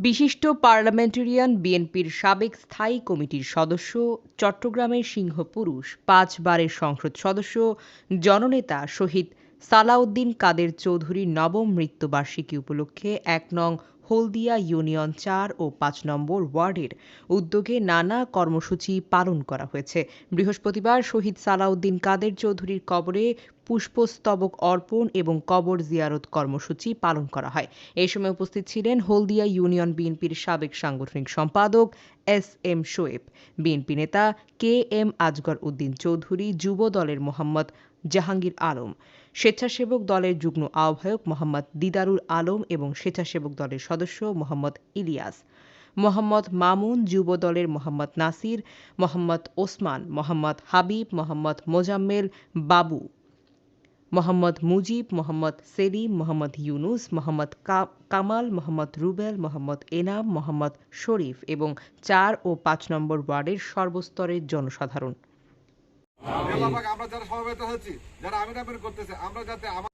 বিশিষ্ট পার্লামেন্টেরিয়ান বিএনপির সাবেক স্থায়ী কমিটির সদস্য, চট্টগ্রামের সিংহপুরুষ ৫ বারের সংসদ সদস্য, জননেতা শহীদ সালাউদ্দিন কাদের চৌধুরীর নবম মৃত্যুবার্ষিকী উপলক্ষে ১ নং হলদিয়া ইউনিয়ন ৪ ও ৫ নম্বর ওয়ার্ডের উদ্যোগে নানা কর্মসূচি পালন করা হয়েছে। বৃহস্পতিবার শহীদ সালাউদ্দিন কাদের চৌধুরীর কবরে পুষ্পস্তবক অর্পণ এবং কবর জিয়ারত কর্মসূচি পালন করা হয়। এ সময় উপস্থিত ছিলেন হলদিয়া ইউনিয়ন বিএনপির সাবেক সাংগঠনিক সম্পাদক এস এম শোয়েব, বিএনপি নেতা কে এম আজগর উদ্দিন চৌধুরী, যুব দলের মোহাম্মদ জাহাঙ্গীর আলম, স্বেচ্ছাসেবক দলের যুগ্ম আহ্বায়ক মোহাম্মদ দিদারুল আলম এবং স্বেচ্ছাসেবক দলের সদস্য মোহাম্মদ ইলিয়াস, মোহাম্মদ মামুন, যুব দলের মোহাম্মদ নাসির, মোহাম্মদ ওসমান, মোহাম্মদ হাবিব, মোহাম্মদ মোজাম্মেল বাবু, মোহাম্মদ মুজিব, মোহাম্মদ সেলিম, মোহাম্মদ ইউনুস, মোহাম্মদ কামাল, মোহাম্মদ রুবেল, মোহাম্মদ এনাম, মোহাম্মদ শরীফ এবং ৪ ও ৫ নম্বর ওয়ার্ডের সর্বস্তরের জনসাধারণ। আমরা যারা সমবেত হচ্ছি, যারা আমিন করতেছে, আমরা যাতে আমার